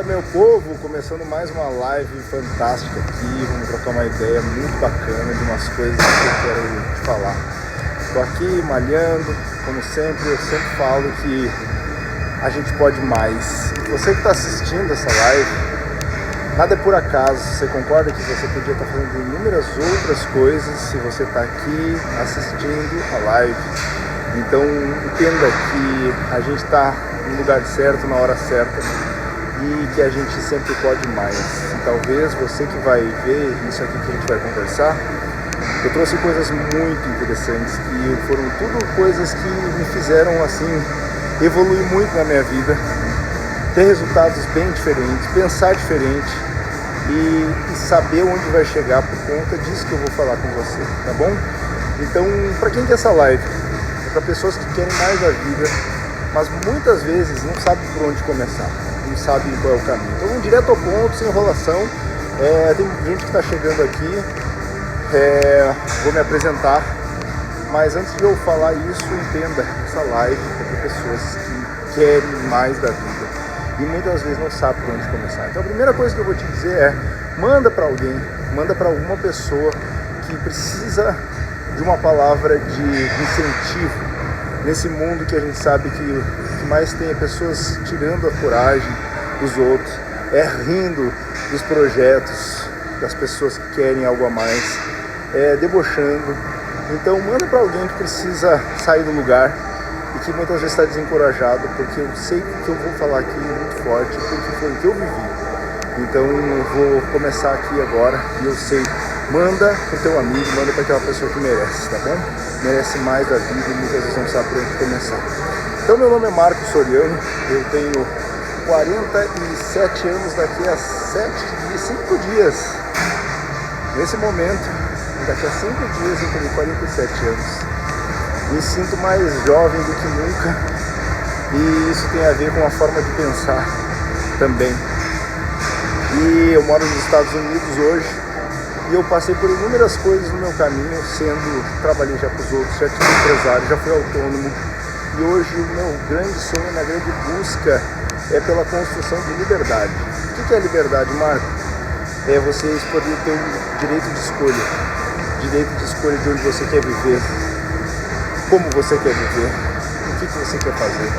Fala, meu povo, começando mais uma live fantástica aqui. Vamos trocar uma ideia muito bacana de umas coisas que eu quero te falar. Tô aqui malhando, como sempre, eu sempre falo que a gente pode mais. Você que está assistindo essa live, nada é por acaso. Você concorda que você podia estar fazendo inúmeras outras coisas se você está aqui assistindo a live? Então entenda que a gente está no lugar certo, na hora certa, e que a gente sempre pode mais. E talvez você que vai ver isso aqui que a gente vai conversar, eu trouxe coisas muito interessantes que foram tudo coisas que me fizeram assim evoluir muito na minha vida, ter resultados bem diferentes, pensar diferente e saber onde vai chegar por conta disso que eu vou falar com você, tá bom? Então, para quem quer essa live? É para pessoas que querem mais da vida, mas muitas vezes não sabem por onde começar, não sabem qual é o caminho. Então vamos direto ao ponto, sem enrolação. Tem gente que está chegando aqui, vou me apresentar, mas antes de eu falar isso, entenda, essa live é para pessoas que querem mais da vida e muitas vezes não sabem por onde começar. Então a primeira coisa que eu vou te dizer é, manda para alguém, manda para alguma pessoa que precisa de uma palavra de incentivo nesse mundo que a gente sabe que o que mais tem é pessoas tirando a coragem dos outros, rindo dos projetos das pessoas que querem algo a mais, debochando. Então manda para alguém que precisa sair do lugar e que muitas vezes está desencorajado, porque eu sei que o que eu vou falar aqui é muito forte, porque foi o que eu vivi. Então eu vou começar aqui agora e eu sei, manda pro teu amigo, manda para aquela pessoa que merece, tá bom? Merece mais da vida e muitas vezes não sabe por onde começar. Então meu nome é Marcos Soriano, eu tenho 47 anos daqui a 5 dias. Nesse momento, daqui a 5 dias eu tenho 47 anos. Me sinto mais jovem do que nunca e isso tem a ver com a forma de pensar também. E eu moro nos Estados Unidos hoje e eu passei por inúmeras coisas no meu caminho, trabalhei já para os outros, já fui empresário, já fui autônomo e hoje o meu grande sonho, minha grande busca é pela construção de liberdade. O que é liberdade, Marco? É você poder ter o direito de escolha de onde você quer viver, como você quer viver, o que você quer fazer.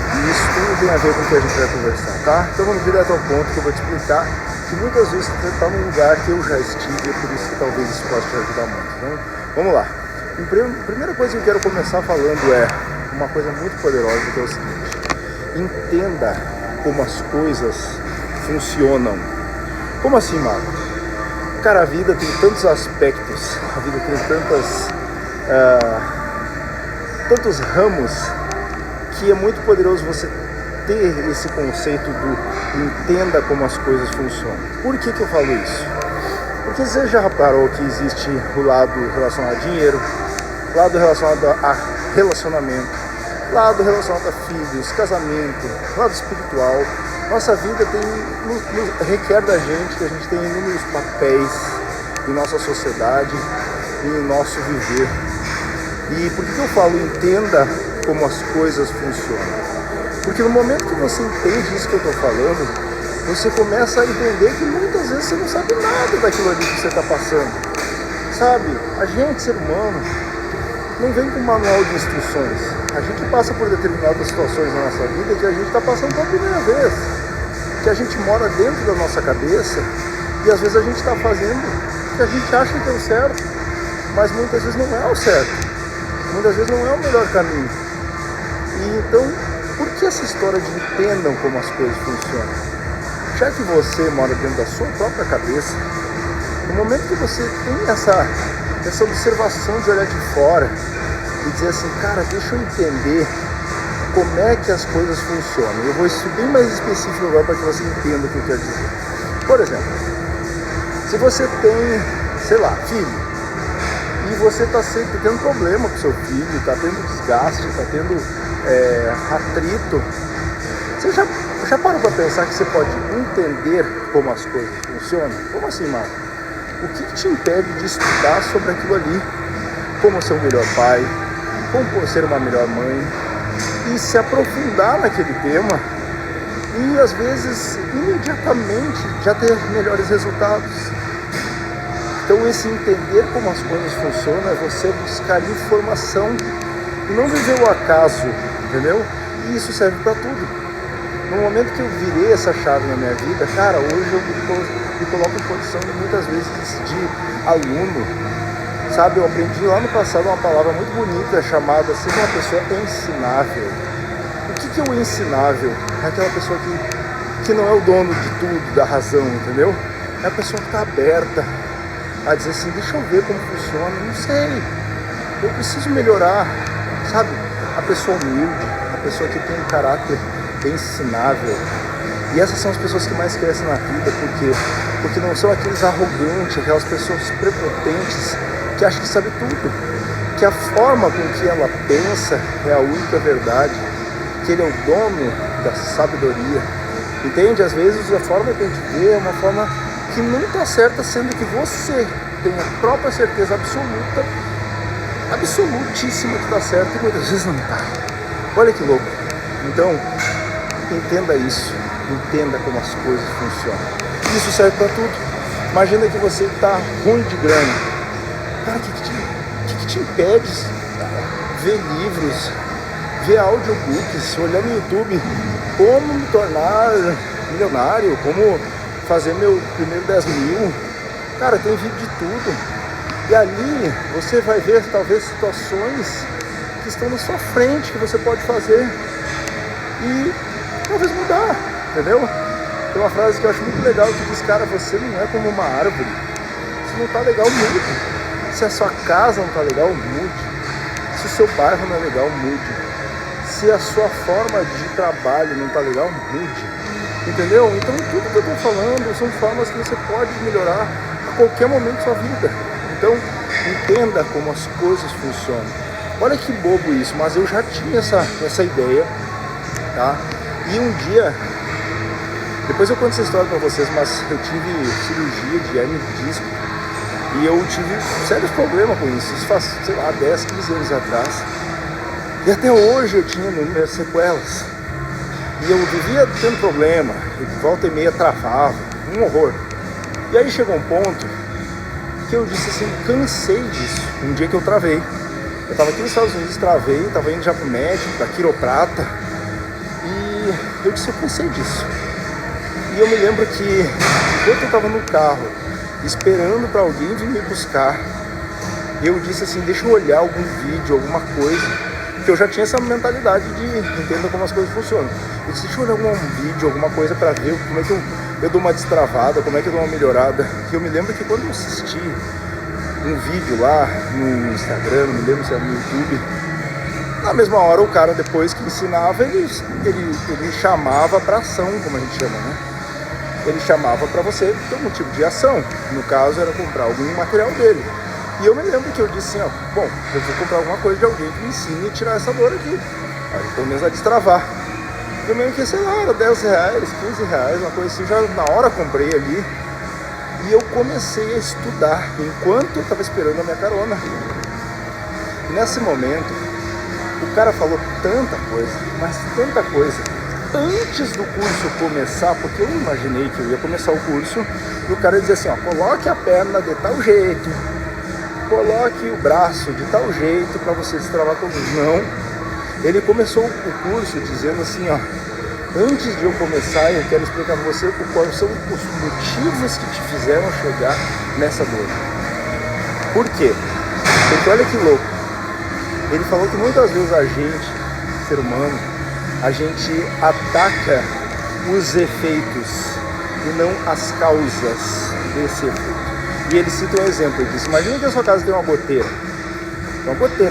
E isso tudo tem a ver com o que a gente vai conversar, tá? Então vamos direto ao ponto que eu vou te explicar que muitas vezes você está num lugar que eu já estive, por isso que talvez isso possa te ajudar muito. Então, vamos lá. A primeira coisa que eu quero começar falando é uma coisa muito poderosa, que é o seguinte: entenda como as coisas funcionam. Como assim, Marcos? Cara, a vida tem tantos aspectos, a vida tem tantos ramos, que é muito poderoso você ter esse conceito do entenda como as coisas funcionam. Por que eu falo isso? Porque você já reparou que existe o lado relacionado a dinheiro, lado relacionado a relacionamento, lado relacionado a filhos, casamento, lado espiritual. Nossa vida requer da gente que a gente tenha inúmeros papéis em nossa sociedade e em nosso viver. E por que eu falo entenda como as coisas funcionam? Porque no momento que você entende isso que eu estou falando, você começa a entender que muitas vezes você não sabe nada daquilo ali que você está passando. Sabe, a gente, ser humano, não vem com um manual de instruções. A gente passa por determinadas situações na nossa vida que a gente está passando pela primeira vez. Que a gente mora dentro da nossa cabeça e às vezes a gente está fazendo o que a gente acha que é o certo, mas muitas vezes não é o certo. Muitas vezes não é o melhor caminho. E então, por que essa história de entendam como as coisas funcionam? Já que você mora dentro da sua própria cabeça, no momento que você tem essa observação de olhar de fora e dizer assim, cara, deixa eu entender como é que as coisas funcionam. Eu vou ser bem mais específico agora para que você entenda o que eu quero dizer. Por exemplo, se você tem, sei lá, filho, e você está sempre tendo problema com seu filho, está tendo desgaste, está tendo atrito, você já parou para pensar que você pode entender como as coisas funcionam? Como assim, Marco? O que te impede de estudar sobre aquilo ali? Como ser um melhor pai, como ser uma melhor mãe, e se aprofundar naquele tema e às vezes imediatamente já ter melhores resultados. Então esse entender como as coisas funcionam é você buscar informação e não viver o acaso, entendeu? E isso serve para tudo. No momento que eu virei essa chave na minha vida, cara, hoje eu me coloco em posição muitas vezes de aluno, sabe? Eu aprendi lá no passado uma palavra muito bonita chamada ser uma pessoa ensinável. O que é o ensinável? É aquela pessoa que não é o dono de tudo, da razão, entendeu? É a pessoa que está aberta a dizer assim, deixa eu ver como funciona, não sei, eu preciso melhorar, sabe? A pessoa humilde, a pessoa que tem um caráter ensinável. E essas são as pessoas que mais crescem na vida, porque não são aqueles arrogantes, aquelas pessoas prepotentes que acham que sabe tudo, que a forma com que ela pensa é a única verdade, que ele é o dono da sabedoria, entende? Às vezes a forma que a gente vê é uma forma que não está certa, sendo que você tem a própria certeza absoluta, absolutíssima que está certo, e muitas vezes não está. Olha que louco. Então, entenda isso, entenda como as coisas funcionam. Isso serve para tudo. Imagina que você está ruim de grana. Cara, o que te impede? Ver livros, ver audiobooks, olhar no YouTube como me tornar milionário, como fazer meu primeiro 10 mil. Cara, tem vídeo de tudo. E ali você vai ver talvez situações que estão na sua frente, que você pode fazer e talvez mudar, entendeu? Tem uma frase que eu acho muito legal que diz, cara, você não é como uma árvore. Se não tá legal, mude. Se a sua casa não tá legal, mude. Se o seu bairro não é legal, mude. Se a sua forma de trabalho não tá legal, mude. Entendeu? Então tudo que eu tô falando são formas que você pode melhorar a qualquer momento da sua vida. Então entenda como as coisas funcionam. Olha que bobo isso, mas eu já tinha essa ideia, tá? E um dia, depois eu conto essa história pra vocês, mas eu tive cirurgia de hernia de disco e eu tive sérios problemas com isso faz, sei lá, 10, 15 anos atrás. E até hoje eu tinha minhas sequelas. E eu vivia tendo problema, e volta e meia travava, um horror. E aí chegou um ponto que eu disse assim, cansei disso. Um dia que eu travei. Eu estava aqui nos Estados Unidos, travei, estava indo já pro médico, pra quiroprata. E eu disse, eu cansei disso. E eu me lembro que, enquanto eu estava no carro, esperando para alguém vir me buscar, eu disse assim, deixa eu olhar algum vídeo, alguma coisa. Porque eu já tinha essa mentalidade de entender como as coisas funcionam. Eu disse, deixa eu olhar algum vídeo, alguma coisa para ver como é que eu dou uma destravada, como é que eu dou uma melhorada. E eu me lembro que quando eu assisti um vídeo lá no Instagram, não me lembro se era no YouTube, na mesma hora o cara, depois que ensinava, ele chamava para ação, como a gente chama, né? Ele chamava para você ter algum tipo de ação. No caso era comprar algum material dele. E eu me lembro que eu disse assim, ó, bom, eu vou comprar alguma coisa de alguém que me ensine a tirar essa dor aqui, aí, pelo menos a destravar. Eu me lembro que, sei lá, era 10 reais, 15 reais, uma coisa assim, já na hora comprei ali. E eu comecei a estudar, enquanto eu estava esperando a minha carona. E nesse momento, o cara falou tanta coisa, mas tanta coisa. Antes do curso começar, porque eu imaginei que eu ia começar o curso, e o cara dizia assim, ó, coloque a perna de tal jeito, coloque o braço de tal jeito para você destravar com tudo. Não, ele começou o curso dizendo assim, ó, antes de eu começar, eu quero explicar para você quais são os motivos que te fizeram chegar nessa dor. Por quê? Porque olha que louco, ele falou que muitas vezes a gente, ser humano, a gente ataca os efeitos e não as causas desse efeito. E ele cita um exemplo, ele diz, imagina que a sua casa tem uma goteira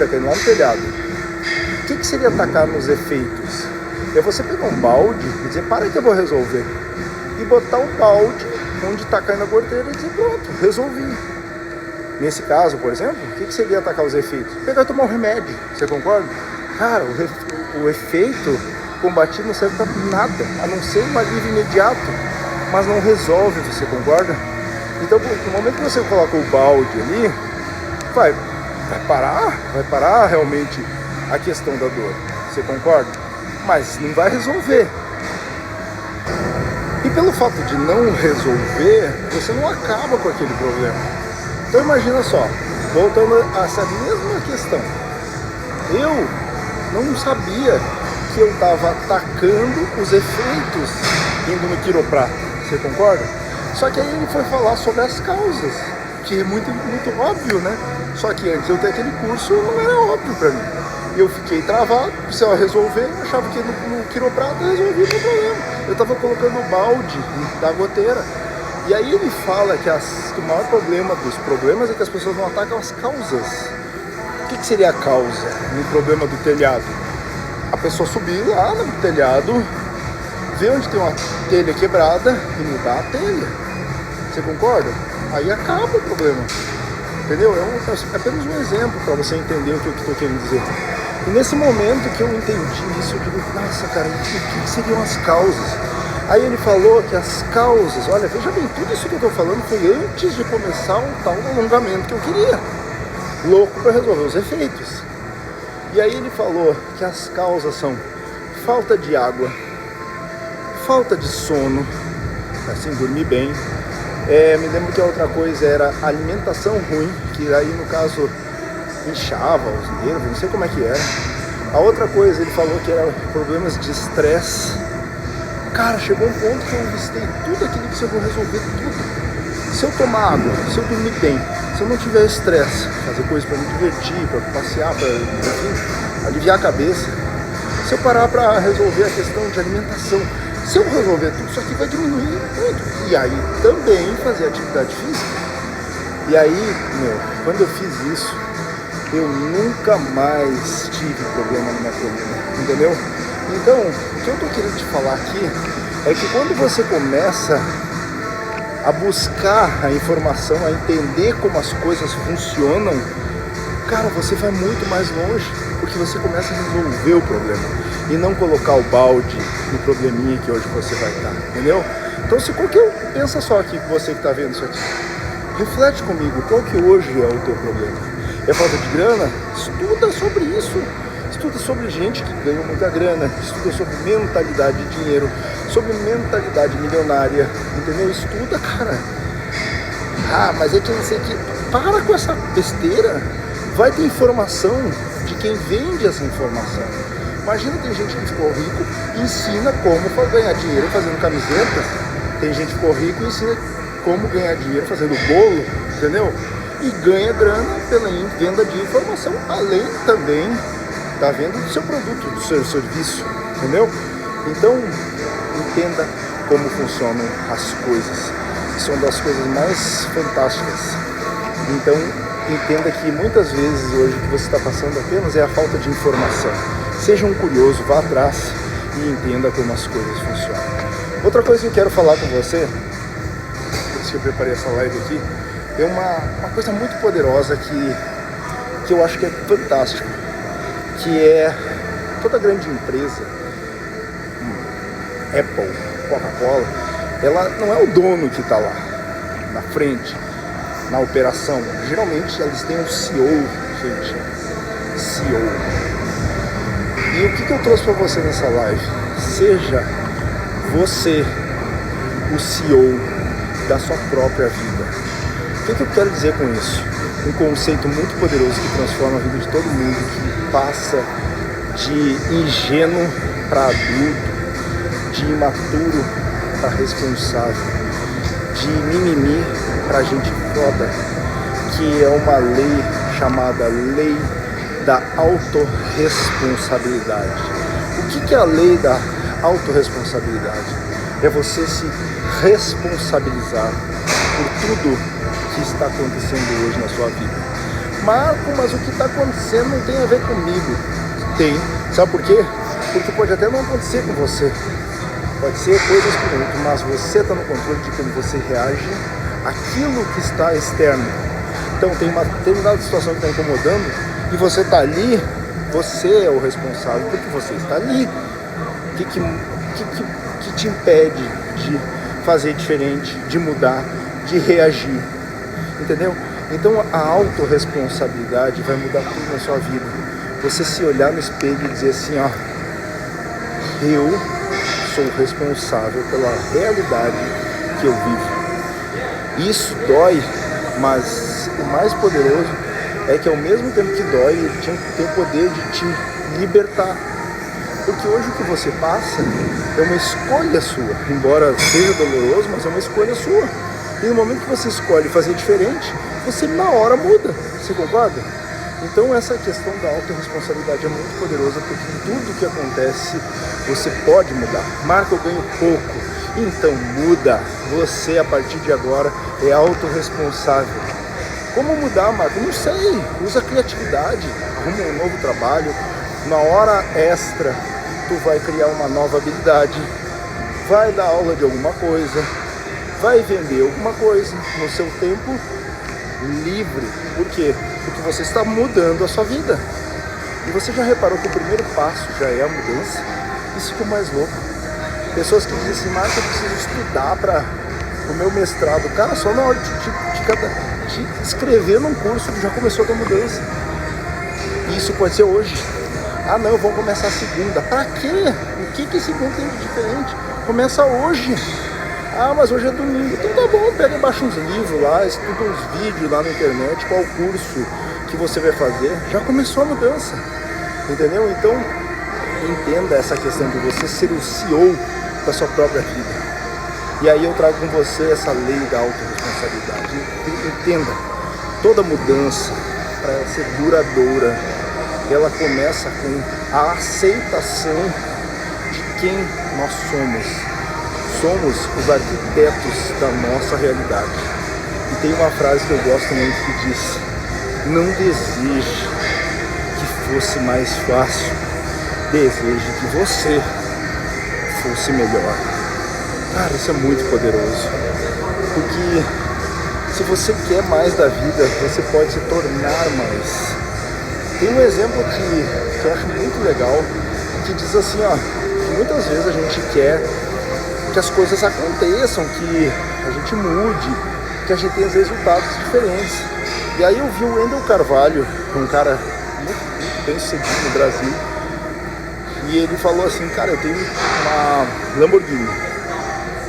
caindo lá no telhado. O que seria atacar nos efeitos? É você pegar um balde e dizer, para que eu vou resolver. E botar o balde onde está caindo a goteira e dizer, pronto, resolvi. Nesse caso, por exemplo, o que seria atacar os efeitos? Pegar e tomar um remédio, você concorda? Cara, o efeito combativo não serve para nada, a não ser um alívio imediato, mas não resolve, você concorda? Então, no momento que você coloca o balde ali, vai parar realmente a questão da dor, você concorda? Mas não vai resolver. pelo fato de não resolver, você não acaba com aquele problema. Então imagina só, voltando a essa mesma questão, eu não sabia que eu estava atacando os efeitos indo no quiroprata, você concorda? Só que aí ele foi falar sobre as causas, que é muito óbvio, né? Só que antes eu ter aquele curso não era óbvio para mim. Eu fiquei travado, se eu resolver, eu achava que no quiroprata resolvia o meu problema. Eu estava colocando o balde da goteira. E aí ele fala que o maior problema dos problemas é que as pessoas não atacam as causas. O que seria a causa no problema do telhado? A pessoa subir lá no telhado, ver onde tem uma telha quebrada e mudar a telha. Você concorda? Aí acaba o problema. Entendeu? É apenas um exemplo para você entender o que eu estou querendo dizer. E nesse momento que eu entendi isso, eu digo, nossa cara, o que seriam as causas? Aí ele falou que as causas, olha, veja bem, tudo isso que eu estou falando foi antes de começar um tal alongamento que eu queria. Louco para resolver os efeitos. E aí ele falou que as causas são falta de água, falta de sono, assim, dormir bem. Me lembro que a outra coisa era alimentação ruim, que aí no caso inchava os nervos, não sei como é que era. A outra coisa ele falou que era problemas de estresse. Cara, chegou um ponto que eu listei tudo aquilo que eu vou resolver tudo. Se eu tomar água, se eu dormir bem, se eu não tiver estresse, fazer coisas para me divertir, para passear, para enfim, aliviar a cabeça. Se eu parar para resolver a questão de alimentação, se eu resolver tudo isso aqui vai diminuir muito. E aí também fazer atividade física. E aí, quando eu fiz isso, eu nunca mais tive problema na minha coluna, entendeu? Então, o que eu tô querendo te falar aqui é que quando você começa a buscar a informação, a entender como as coisas funcionam, cara, você vai muito mais longe, porque você começa a resolver o problema e não colocar o balde no probleminha que hoje você vai estar, entendeu? Então, pensa só aqui, você que está vendo isso aqui, reflete comigo, qual que hoje é o teu problema? É falta de grana? Estuda sobre isso. Estuda sobre gente que ganha muita grana, estuda sobre mentalidade de dinheiro, sobre mentalidade milionária, entendeu? Estuda, cara. Mas é que não sei o que. Para com essa besteira. Vai ter informação de quem vende essa informação. Imagina, tem gente que ficou rico e ensina como ganhar dinheiro fazendo camisetas. Tem gente que ficou rico e ensina como ganhar dinheiro fazendo bolo, entendeu? E ganha grana pela venda de informação, além também da venda do seu produto, do seu serviço, entendeu? Então, entenda como funcionam as coisas. Isso é uma das coisas mais fantásticas. Então, entenda que muitas vezes hoje o que você está passando apenas é a falta de informação. Seja um curioso, vá atrás e entenda como as coisas funcionam. Outra coisa que eu quero falar com você, por isso que eu preparei essa live aqui, é uma coisa muito poderosa que eu acho que é fantástico, que é toda grande empresa, Apple, Coca-Cola, ela não é o dono que está lá na frente, na operação. Geralmente eles têm um CEO, gente, CEO. E o que eu trouxe para você nessa live? Seja você o CEO da sua própria vida. O que eu quero dizer com isso? Um conceito muito poderoso que transforma a vida de todo mundo, que passa de ingênuo para adulto, de imaturo para responsável, de mimimi para gente foda, que é uma lei chamada Lei da Autorresponsabilidade. O que é a Lei da Autorresponsabilidade? É você se responsabilizar por tudo que está acontecendo hoje na sua vida. Marco, mas o que está acontecendo não tem a ver comigo. Tem. Sabe por quê? Porque pode até não acontecer com você. Pode ser coisas com outro, mas você está no controle de como você reage àquilo que está externo. Então tem uma determinada situação que está incomodando e você está ali, você é o responsável porque você está ali. O que te impede de fazer diferente, de mudar, de reagir? Entendeu? Então a autorresponsabilidade vai mudar tudo na sua vida. Você se olhar no espelho e dizer assim, ó, eu sou responsável pela realidade que eu vivo. Isso dói, mas o mais poderoso é que ao mesmo tempo que dói, ele tem o poder de te libertar. Porque hoje o que você passa é uma escolha sua, embora seja doloroso, mas é uma escolha sua. E no momento que você escolhe fazer diferente, você na hora muda. Você concorda? Então essa questão da autorresponsabilidade é muito poderosa, porque tudo que acontece você pode mudar. Marco, eu ganho pouco. Então muda. Você a partir de agora é autorresponsável. Como mudar, Marco? Não sei. Usa criatividade, arruma um novo trabalho. Na hora extra, tu vai criar uma nova habilidade, vai dar aula de alguma coisa, vai vender alguma coisa no seu tempo livre. Por quê? Porque você está mudando a sua vida. E você já reparou que o primeiro passo já é a mudança? Isso que é o mais louco. Pessoas que dizem assim, Marco, eu preciso estudar para o meu mestrado. Cara, só na hora de escrever num curso já começou a ter mudança. E isso pode ser hoje. Ah não, vamos começar segunda. Pra quê? O que segunda tem de diferente? Começa hoje. Ah, mas hoje é domingo. Então tá bom, pega e baixa uns livros lá, estuda uns vídeos lá na internet, qual curso que você vai fazer. Já começou a mudança. Entendeu? Então, entenda essa questão de você ser o CEO da sua própria vida. E aí eu trago com você essa lei da autorresponsabilidade. Entenda, toda mudança, para ela ser duradoura, ela começa com a aceitação de quem nós somos. Somos os arquitetos da nossa realidade. E tem uma frase que eu gosto muito que diz: não deseje que fosse mais fácil, deseje que você fosse melhor. Cara, isso é muito poderoso. Porque se você quer mais da vida, você pode se tornar mais. Tem um exemplo que eu acho muito legal, que diz assim, ó, que muitas vezes a gente quer que as coisas aconteçam, que a gente mude, que a gente tenha resultados diferentes. E aí eu vi o Wendel Carvalho, um cara muito bem sucedido no Brasil, e ele falou assim, cara, eu tenho uma Lamborghini.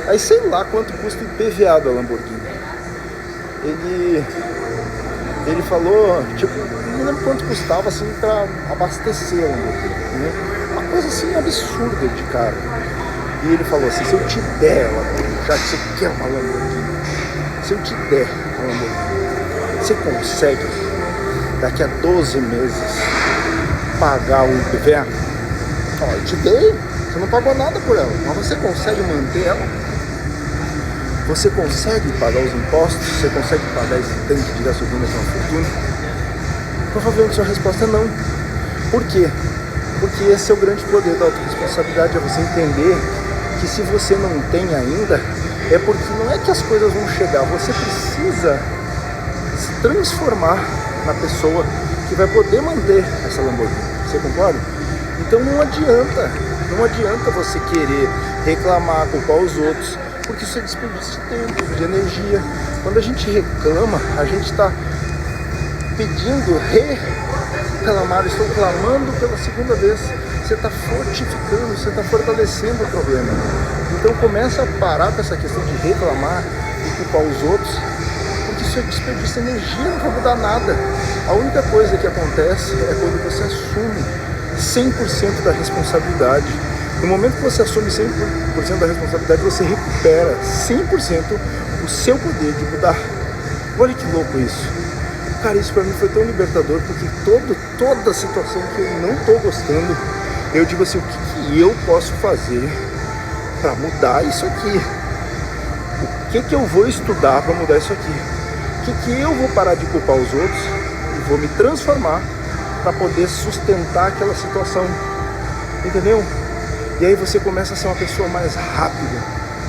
Aí sei lá quanto custa o IPVA da Lamborghini. Ele falou, tipo, não me lembro quanto custava assim pra abastecer a Lamborghini, né? Uma coisa assim absurda de cara. E ele falou assim, se eu te der ela, já que você quer uma Lamborghini, se eu te der a Lamborghini, você consegue daqui a 12 meses pagar o IPVA? Ó, eu te dei, você não pagou nada por ela, mas você consegue manter ela? Você consegue pagar os impostos? Você consegue pagar esse tanque de gasolina que é uma fortuna? Provavelmente sua resposta é não. Por quê? Porque esse é o grande poder da autorresponsabilidade, é você entender que se você não tem ainda, é porque não é que as coisas vão chegar, você precisa se transformar na pessoa que vai poder manter essa Lamborghini. Você concorda? Então não adianta você querer reclamar, culpar os outros, porque isso é desperdício de tempo, de energia. Quando a gente reclama, a gente está pedindo reclamar, estou clamando pela segunda vez. Você está fortificando, você está fortalecendo o problema. Então começa a parar com essa questão de reclamar e culpar os outros, porque isso é desperdício de energia, não vai mudar nada. A única coisa que acontece é quando você assume 100% da responsabilidade. No momento que você assume 100% da responsabilidade, você recupera 100% o seu poder de mudar. Olha que louco isso. Cara, isso pra mim foi tão libertador, porque toda situação que eu não tô gostando, eu digo assim, o que eu posso fazer para mudar isso aqui? O que eu vou estudar para mudar isso aqui? O que eu vou parar de culpar os outros e vou me transformar para poder sustentar aquela situação? Entendeu? E aí você começa a ser uma pessoa mais rápida,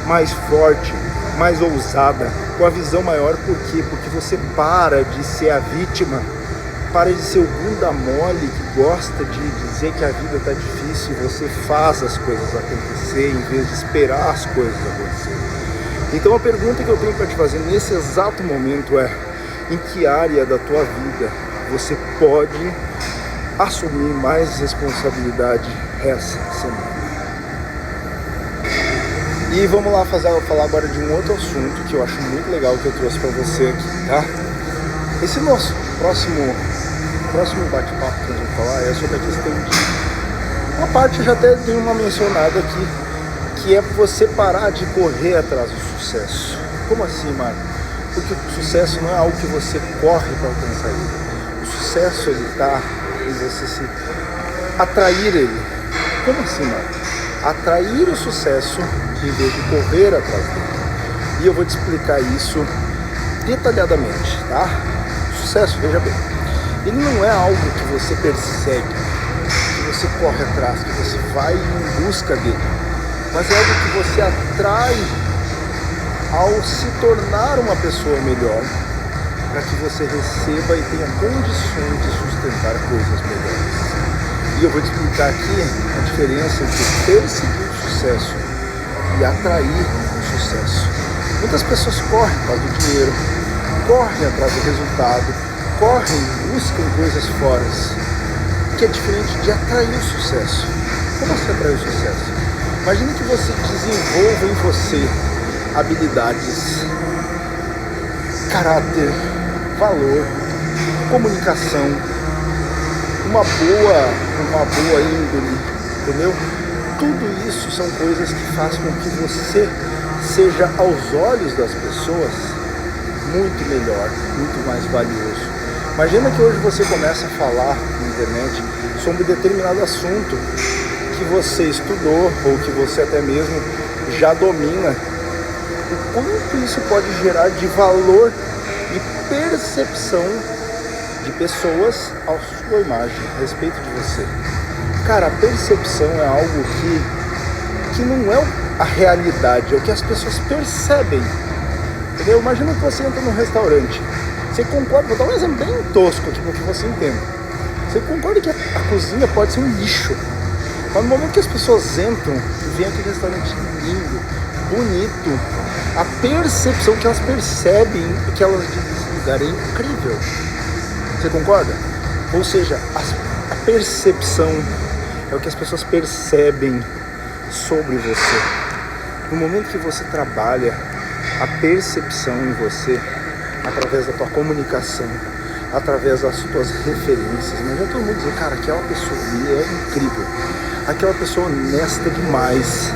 mais forte, mais ousada, com a visão maior. Por quê? Porque você para de ser a vítima, para de ser o bunda mole que gosta de dizer que a vida está difícil e você faz as coisas acontecer em vez de esperar as coisas acontecerem. Então a pergunta que eu tenho para te fazer nesse exato momento é: em que área da tua vida você pode assumir mais responsabilidade essa semana? E vamos lá falar agora de um outro assunto que eu acho muito legal que eu trouxe para você aqui, tá? Esse nosso próximo bate-papo que a gente vai falar é sobre a questão de... Uma parte eu já até dei uma mencionada aqui, que é você parar de correr atrás do sucesso. Como assim, Marco? Porque o sucesso não é algo que você corre para alcançar ele. O sucesso, ele está em você se atrair ele. Como assim, Marco? Atrair o sucesso em vez de correr atrás dele. E eu vou te explicar isso detalhadamente, tá? O sucesso, veja bem, ele não é algo que você persegue, que você corre atrás, que você vai em busca dele, mas é algo que você atrai ao se tornar uma pessoa melhor, para que você receba e tenha condições de sustentar coisas melhores. E eu vou te explicar aqui a diferença entre perseguir o sucesso e atrair o sucesso. Muitas pessoas correm atrás do dinheiro, correm atrás do resultado, correm, buscam coisas fora, que é diferente de atrair o sucesso. Como você atrai o sucesso? Imagine que você desenvolva em você habilidades, caráter, valor, comunicação, uma boa índole, entendeu? Tudo isso são coisas que fazem com que você seja, aos olhos das pessoas, muito melhor, muito mais valioso. Imagina que hoje você começa a falar na internet sobre determinado assunto que você estudou ou que você até mesmo já domina. O quanto isso pode gerar de valor e percepção de pessoas à sua imagem, a respeito de você. Cara, a percepção é algo que não é a realidade, é o que as pessoas percebem. Entendeu? Imagina que você entra num restaurante. Você concorda, vou dar um exemplo bem tosco aqui para que você entenda. Você concorda que a cozinha pode ser um lixo, mas no momento que as pessoas entram e vêm aquele restaurante lindo, bonito, a percepção que elas percebem é que elas dizem esse lugar é incrível. Você concorda? Ou seja, a percepção é o que as pessoas percebem sobre você. No momento que você trabalha a percepção em você, através da tua comunicação, através das tuas referências, não adianta todo mundo dizer, cara, aquela pessoa ali é incrível, aquela pessoa honesta demais.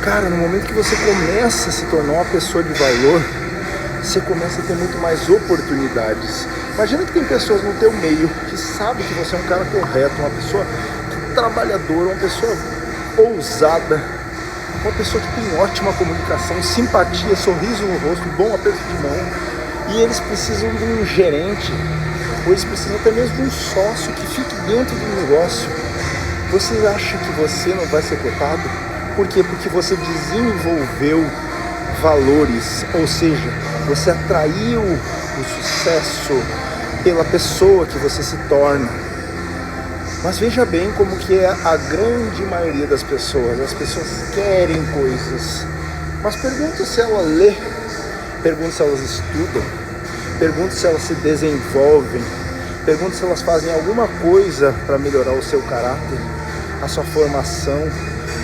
Cara, no momento que você começa a se tornar uma pessoa de valor, você começa a ter muito mais oportunidades. Imagina que tem pessoas no teu meio que sabem que você é um cara correto, uma pessoa trabalhadora, uma pessoa ousada, uma pessoa que tem ótima comunicação, simpatia, sorriso no rosto, bom aperto de mão, e eles precisam de um gerente, ou eles precisam até mesmo de um sócio que fique dentro do negócio. Você acha que você não vai ser cotado? Por quê? Porque você desenvolveu valores, ou seja, você atraiu o sucesso pela pessoa que você se torna. Mas veja bem como que é a grande maioria das pessoas. As pessoas querem coisas, mas pergunta se ela lê, pergunta se elas estudam, pergunta se elas se desenvolvem, pergunta se elas fazem alguma coisa para melhorar o seu caráter, a sua formação,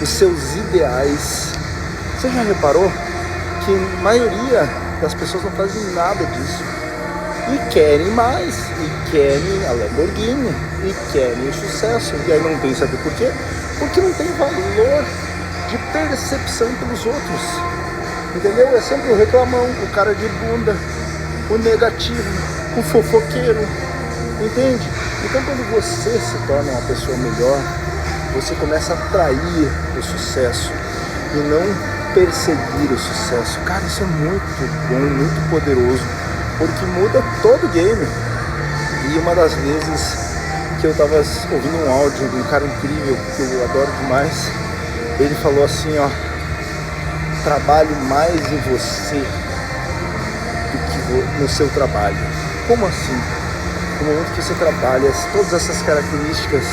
os seus ideais. Você já reparou que a maioria das pessoas não fazem nada disso? E querem mais, e querem a Lamborghini, e querem o sucesso, e aí não tem, sabe por quê? Porque não tem valor de percepção pelos outros, entendeu? É sempre o reclamão, o cara de bunda, o negativo, o fofoqueiro, entende? Então quando você se torna uma pessoa melhor, você começa a atrair o sucesso e não perseguir o sucesso. Cara, isso é muito bom, muito poderoso, porque muda todo o game. E uma das vezes que eu tava ouvindo um áudio de um cara incrível, que eu adoro demais, ele falou assim, ó: trabalhe mais em você do que no seu trabalho. Como assim? No momento que você trabalha todas essas características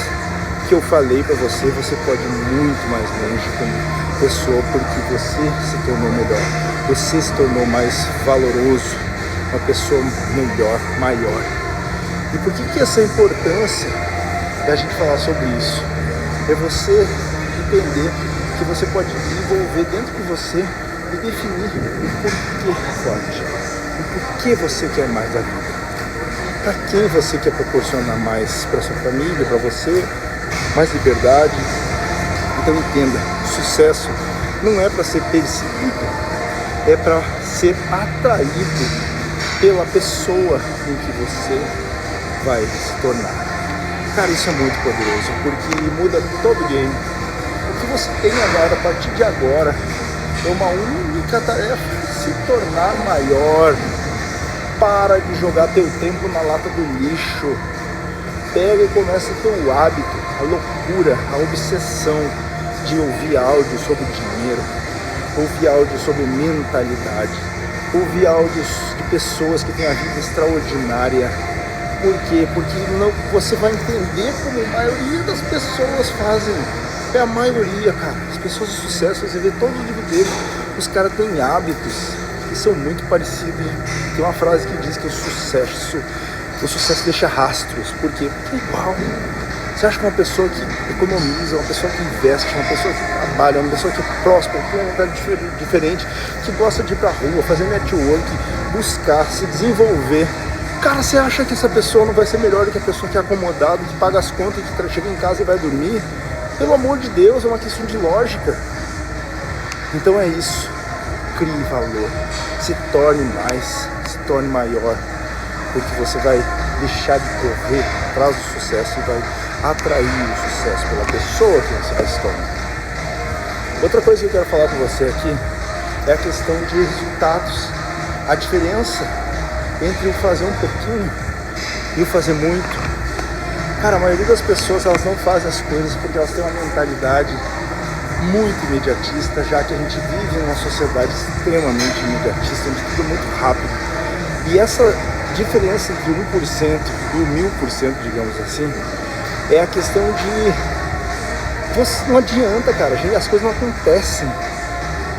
que eu falei pra você, você pode ir muito mais longe como pessoa, porque você se tornou melhor, você se tornou mais valoroso, uma pessoa melhor, maior. E por que essa importância da gente falar sobre isso? É você entender que você pode desenvolver dentro de você e definir o porquê forte, o porquê você quer mais da vida, para quem você quer proporcionar mais, para sua família, para você, mais liberdade. Então entenda, sucesso não é para ser perseguido, é para ser atraído pela pessoa em que você vai se tornar. Cara, isso é muito poderoso, porque muda todo o game. O que você tem agora, a partir de agora, é uma única tarefa: se tornar maior. Para de jogar teu tempo na lata do lixo. Pega e começa teu hábito, a loucura, a obsessão de ouvir áudio sobre dinheiro, ouvir áudio sobre mentalidade, ouvir áudios de pessoas que têm a vida extraordinária. Por quê? Porque não, você vai entender como a maioria das pessoas fazem. É a maioria, cara. As pessoas de sucesso, você vê todos os vídeos deles, os caras têm hábitos que são muito parecidos. Tem uma frase que diz que o sucesso deixa rastros. Por quê? Porque é igual. Você acha que uma pessoa que economiza, uma pessoa que investe, uma pessoa que trabalha, uma pessoa que é próspera, que tem uma vontade diferente, que gosta de ir pra rua, fazer network, buscar, se desenvolver, cara, você acha que essa pessoa não vai ser melhor do que a pessoa que é acomodada, que paga as contas e que chega em casa e vai dormir? Pelo amor de Deus, é uma questão de lógica. Então é isso. Crie valor. Se torne mais, se torne maior. Porque você vai deixar de correr atrás do sucesso e vai atrair o sucesso pela pessoa que você vai se tornar. Outra coisa que eu quero falar com você aqui é a questão de resultados. A diferença entre o fazer um pouquinho e o fazer muito. Cara, a maioria das pessoas, elas não fazem as coisas porque elas têm uma mentalidade muito imediatista, já que a gente vive numa sociedade extremamente imediatista, onde tudo é muito rápido. E essa diferença entre 1% e 1000%, digamos assim, é a questão de... não adianta, cara, as coisas não acontecem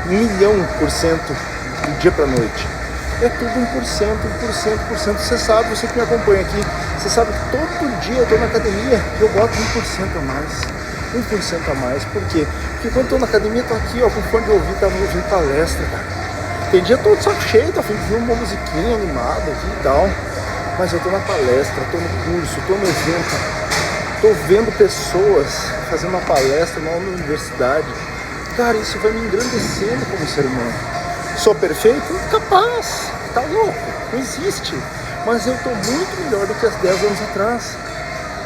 1.000.000% do dia pra noite. É tudo 1%. Você sabe, você que me acompanha aqui, você sabe que todo dia eu tô na academia e eu boto 1% a mais. 1% a mais. Por quê? Porque quando eu tô na academia, eu tô aqui, ó, com fone de ouvido, tava ouvindo palestra, cara. Tem dia todo saco cheio, tô ouvindo uma musiquinha animada aqui e tal. Mas eu tô na palestra, tô no curso, tô no evento, tô vendo pessoas fazendo uma palestra na universidade. Cara, isso vai me engrandecendo como ser humano. Sou perfeito? Capaz, tá louco, não existe. Mas eu tô muito melhor do que há 10 anos atrás.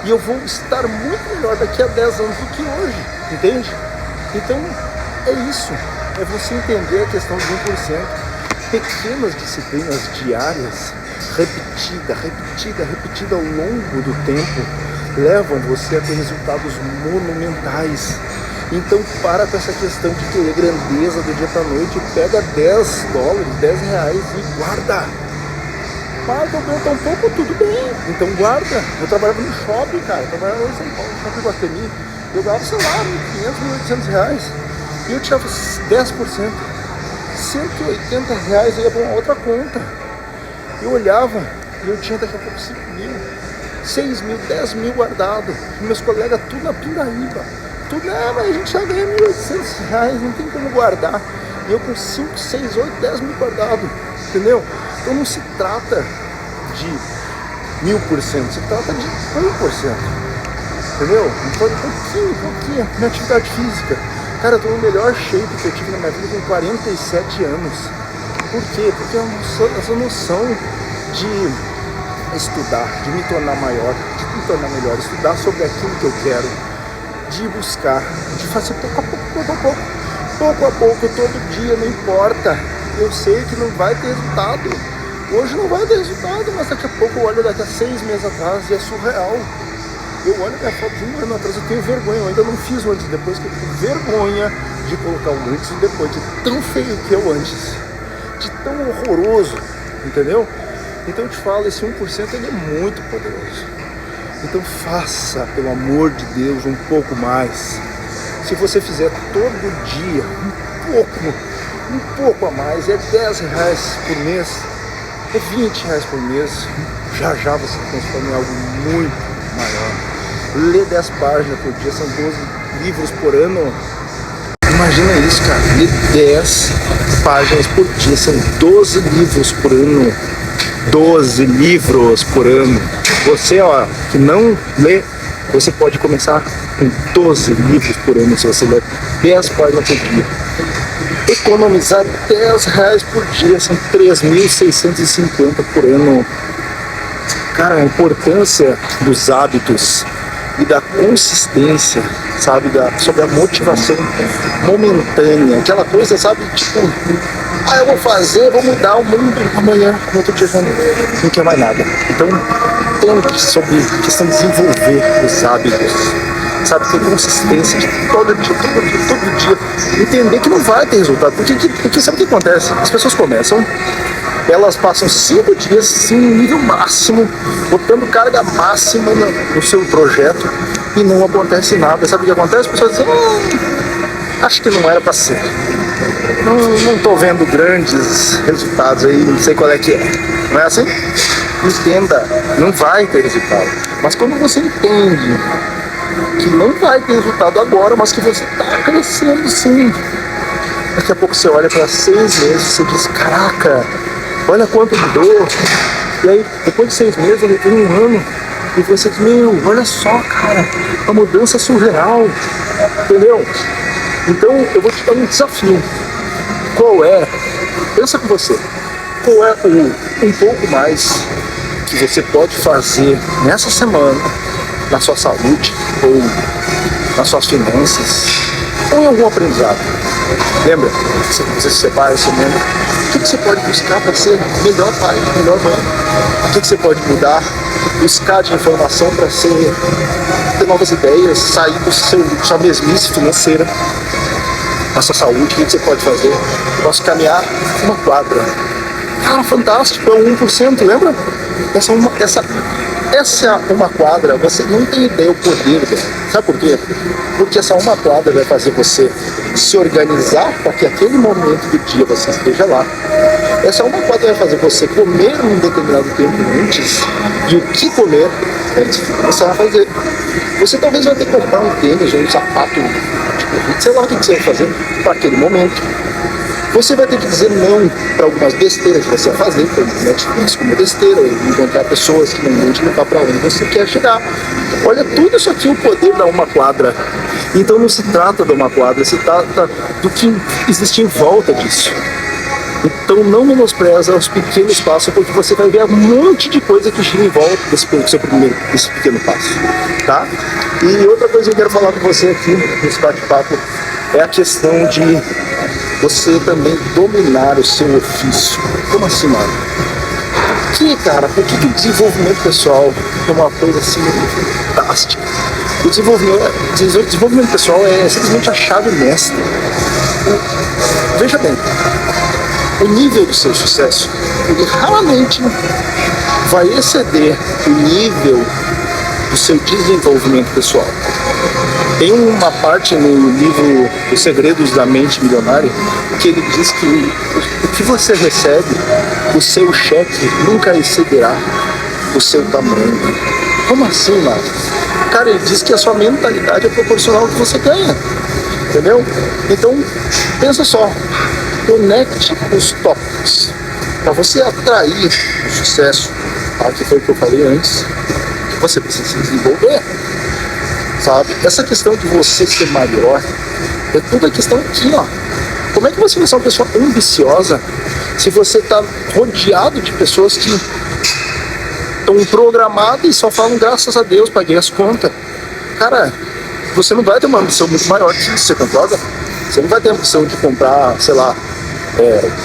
E eu vou estar muito melhor daqui a 10 anos do que hoje, entende? Então, é isso. É você entender a questão de 1%. Pequenas disciplinas diárias, repetida ao longo do tempo, levam você a ter resultados monumentais. Então para com essa questão de querer grandeza do dia pra noite. Pega $10, R$10 e guarda. Paga um pouco, tudo bem. Então guarda. Eu trabalhava no shopping, cara. Eu trabalhava em São Paulo, no shopping Guatemi. Eu ganhava, sei lá, R$1.500, R$1.800. E eu tirava 10%. R$180 eu ia pra uma outra conta. Eu olhava e eu tinha daqui a pouco 5.000, 6.000, 10.000 guardado. E meus colegas tudo na pindaíba. Tudo, mas a gente já ganha R$1.800, não tem como guardar. E eu com 5, 6, 8, 10 mil guardado, entendeu? Então não se trata de 1000%, se trata de 1%, entendeu? Então pouquinho, minha atividade física. Cara, eu tô no melhor shape que eu tive na minha vida com 47 anos. Por quê? Porque essa noção de estudar, de me tornar maior, de me tornar melhor, estudar sobre aquilo que eu quero, de buscar, de fazer pouco a pouco, todo dia, não importa. Eu sei que não vai ter resultado, hoje não vai ter resultado, mas daqui a pouco eu olho daqui a 6 meses atrás e é surreal. Eu olho minha foto de 1 ano atrás, eu tenho vergonha, eu ainda não fiz o antes e depois, que eu tenho vergonha de colocar o antes e depois, de tão feio que é o antes, de tão horroroso, entendeu? Então eu te falo, esse 1% ele é muito poderoso. Então faça, pelo amor de Deus, um pouco mais. Se você fizer todo dia um pouco a mais, é R$10 por mês, é R$20 por mês, já você transforma em algo muito maior. Lê 10 páginas por dia, são 12 livros por ano. Imagina isso, cara. Ler 10 páginas por dia, são 12 livros por ano. 12 livros por ano. Você, ó, que não lê, você pode começar com 12 livros por ano se você ler 10 páginas por dia. Economizar R$10 por dia, são 3.650 por ano. Cara, a importância dos hábitos e da consistência, sabe, sobre a motivação momentânea, aquela coisa, sabe, tipo, eu vou fazer, vou mudar o mundo amanhã, no outro dia não quer mais nada. Então, tente sobre questão de desenvolver os hábitos, sabe, ter consistência de todo dia, entender que não vai ter resultado, porque sabe o que acontece? As pessoas começam, elas passam 5 dias sim, no nível máximo, botando carga máxima no seu projeto e não acontece nada. Sabe o que acontece? As pessoas dizem, acho que não era para ser. Não tô vendo grandes resultados aí, não sei qual é que é. Não é assim? Entenda, não vai ter resultado. Mas quando você entende que não vai ter resultado agora, mas que você tá crescendo sim, daqui a pouco você olha para 6 meses e você diz, caraca, olha quanto mudou. E aí, depois de 6 meses, ele tem 1 ano. E você diz, olha só, cara, uma mudança surreal. Entendeu? Então, eu vou te dar um desafio. Qual é? Pensa com você. Qual é um pouco mais que você pode fazer nessa semana, na sua saúde, ou nas suas finanças, ou em algum aprendizado? Lembra? Você se separa, você lembra? O que você pode buscar para ser melhor pai, melhor mãe? O que você pode mudar? Buscar de informação para ter novas ideias, sair da sua mesmice financeira, a sua saúde. O que você pode fazer? Eu posso caminhar uma quadra. Cara, fantástico, é 1%, lembra? Essa é uma quadra, você não tem ideia o poder dela. Sabe por quê? Porque essa uma quadra vai fazer você se organizar para que aquele momento do dia você esteja lá. Essa uma quadra vai fazer você comer um determinado tempo antes, e o que comer antes de começar a fazer. Você talvez vai ter que comprar um tênis ou um sapato, sei lá o que você vai fazer para aquele momento. Você vai ter que dizer não para algumas besteiras que você vai fazer, como Netflix, como besteira, ou encontrar pessoas que não vão te levar para onde você quer chegar. Olha, tudo isso aqui, o poder da uma quadra. Então não se trata de uma quadra, se trata do que existe em volta disso. Então não menospreza os pequenos passos, porque você vai ver um monte de coisa que gira em volta desse pequeno passo, tá? E outra coisa que eu quero falar com você aqui, nesse bate-papo, é a questão de você também dominar o seu ofício. Como assim, mano? Por que o desenvolvimento pessoal é uma coisa assim fantástica? O desenvolvimento pessoal é simplesmente a chave mestra. Veja bem, o nível do seu sucesso, ele raramente vai exceder o nível do seu desenvolvimento pessoal. Tem uma parte no livro Os Segredos da Mente Milionária que ele diz que o que você recebe, o seu cheque nunca excederá o seu tamanho. Como assim, mano? Cara, ele diz que a sua mentalidade é proporcional ao que você ganha. Entendeu? Então, pensa só. Conecte os tópicos. Para você atrair o sucesso, que foi o que eu falei antes, você precisa se desenvolver. Sabe? Essa questão de você ser maior é toda a questão aqui, ó. Como é que você vai ser uma pessoa ambiciosa se você está rodeado de pessoas que estão programadas e só falam graças a Deus, paguei as contas? Cara, você não vai ter uma ambição muito maior que isso, você concorda? Você não vai ter a ambição de comprar, sei lá,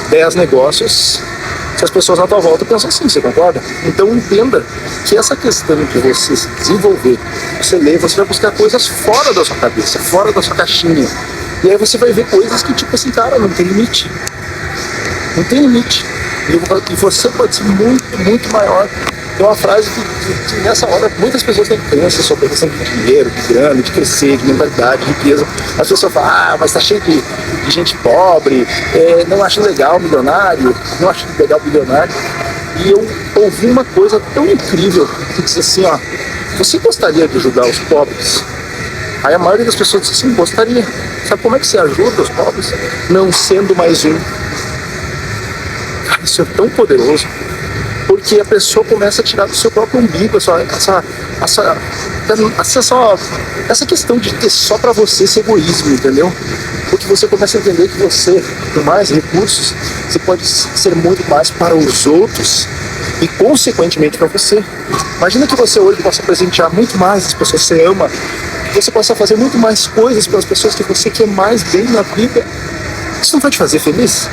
10 negócios se as pessoas na tua volta pensam assim, você concorda? Então entenda que essa questão de você se desenvolver, você vai buscar coisas fora da sua cabeça, fora da sua caixinha. E aí você vai ver coisas que tipo assim, cara, não tem limite. Não tem limite. E você pode ser muito, muito maior. Tem uma frase que nessa hora muitas pessoas têm crença sobre a questão de dinheiro, de grana, de crescer, de mentalidade, de riqueza. As pessoas falam, mas tá cheio de gente pobre, não acho legal milionário, não acho legal bilionário. E eu ouvi uma coisa tão incrível que diz assim, ó, você gostaria de ajudar os pobres? Aí a maioria das pessoas diz assim, gostaria. Sabe como é que você ajuda os pobres? Não sendo mais um. Cara, isso é tão poderoso. Porque a pessoa começa a tirar do seu próprio umbigo essa questão de ter só pra você esse egoísmo, entendeu? Porque você começa a entender que você, com mais recursos, você pode ser muito mais para os outros e, consequentemente, para você. Imagina que você hoje possa presentear muito mais as pessoas que você ama, que você possa fazer muito mais coisas pelas pessoas que você quer mais bem na vida. Isso não vai te fazer feliz?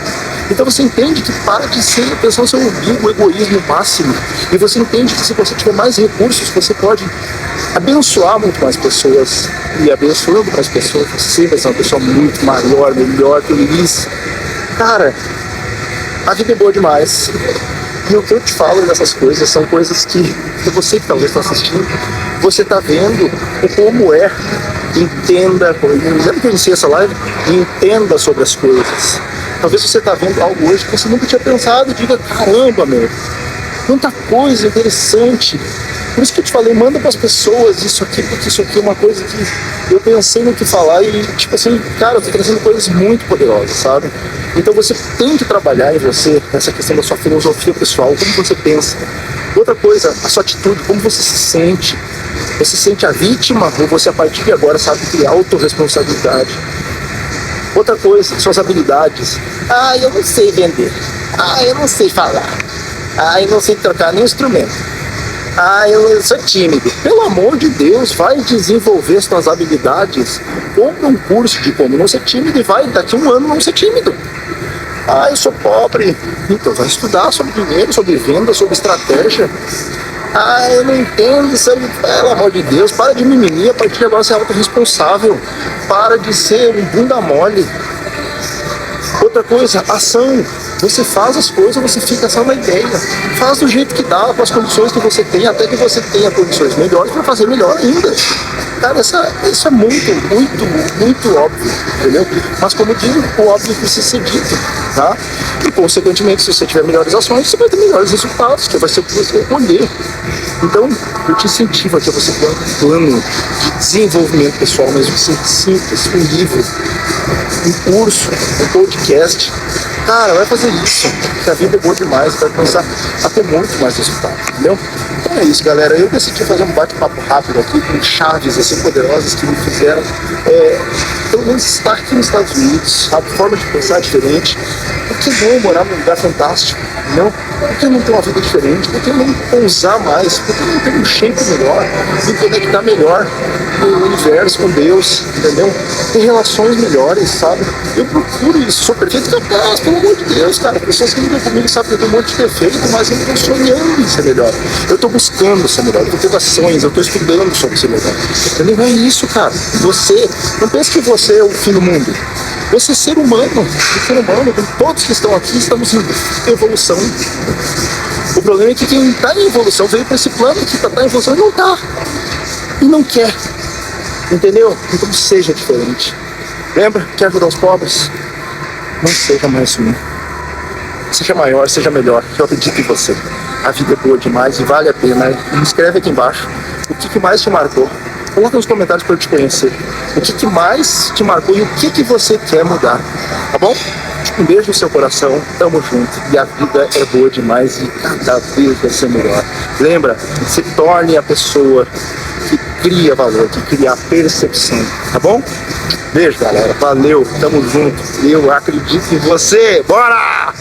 Então você entende que para de ser pensar no seu umbigo, o egoísmo máximo, e você entende que se você tiver mais recursos, você pode abençoar muito mais pessoas, e abençoando mais pessoas, você vai ser uma pessoa muito maior, melhor, feliz. Cara, a vida é boa demais. E o que eu te falo dessas coisas são coisas que você que talvez está assistindo, você está vendo como é. Entenda, lembra que eu iniciei essa live? Entenda sobre as coisas. Talvez você está vendo algo hoje que você nunca tinha pensado e diga, caramba, meu, quanta coisa interessante. Por isso que eu te falei, manda para as pessoas isso aqui, porque isso aqui é uma coisa que eu pensei no que falar e, tipo assim, cara, eu tô trazendo coisas muito poderosas, sabe? Então você tem que trabalhar em você, essa questão da sua filosofia pessoal, como você pensa. Outra coisa, a sua atitude, como você se sente. Você se sente a vítima ou você, a partir de agora, sabe criar autorresponsabilidade? Outra coisa, suas habilidades. Ah, eu não sei vender. Ah, eu não sei falar. Ah, eu não sei trocar nenhum instrumento. Ah, eu sou tímido. Pelo amor de Deus, vai desenvolver suas habilidades. Compre um curso de como não ser tímido e vai daqui a um ano não ser tímido. Ah, eu sou pobre. Então vai estudar sobre dinheiro, sobre venda, sobre estratégia. Ah, eu não entendo, sabe? Pelo amor de Deus, para de mimimi, a partir de agora você é autorresponsável. Para de ser um bunda mole. Outra coisa, ação. Você faz as coisas, você fica só na ideia. Faz do jeito que dá, com as condições que você tem, até que você tenha condições melhores para fazer melhor ainda. Cara, isso é muito óbvio, entendeu? Mas como eu digo, o óbvio precisa ser dito, tá? E consequentemente, se você tiver melhores ações, você vai ter melhores resultados, que vai ser o que você vai colher. Então, eu te incentivo aqui a você ter um plano de desenvolvimento pessoal, mesmo que seja simples, um livro, um curso, um podcast. Cara, vai fazer isso, porque a vida é boa demais, vai começar a ter muito mais resultado, entendeu? Então é isso, galera. Eu decidi fazer um bate-papo rápido aqui, com chaves assim poderosas que me fizeram, pelo menos estar aqui nos Estados Unidos, a forma de pensar diferente. Por que não morar num lugar fantástico, entendeu? Por que não ter uma vida diferente? Por que não ousar mais? Por que não ter um shape melhor? Me conectar melhor com o universo, com Deus, entendeu? Ter relações melhores, sabe? Eu procuro isso, sou perfeito capaz, pelo amor de Deus, cara. Pessoas que lidam comigo sabem que eu tenho um monte de defeito, mas eu estou sonhando em ser melhor. Eu estou buscando ser melhor, eu estou tendo ações, eu estou estudando sobre ser melhor. Entendeu? É isso, cara. Você, não pense que você é o fim do mundo. Você é ser humano, todos que estão aqui estamos em evolução. O problema é que quem está em evolução veio para esse plano que está em evolução e não está. E não quer. Entendeu? Então seja diferente. Lembra? Quer ajudar os pobres? Não seja mais um. Seja maior, seja melhor. Eu acredito em você. A vida é boa demais e vale a pena. E escreve aqui embaixo o que mais te marcou. Coloca nos comentários para eu te conhecer. O que mais te marcou e o que você quer mudar. Tá bom? Um beijo no seu coração. Tamo junto. E a vida é boa demais e cada vez vai ser melhor. Lembra? Se torne a pessoa que cria valor, que cria a percepção. Tá bom? Beijo, galera. Valeu. Tamo junto. Eu acredito em você. Bora!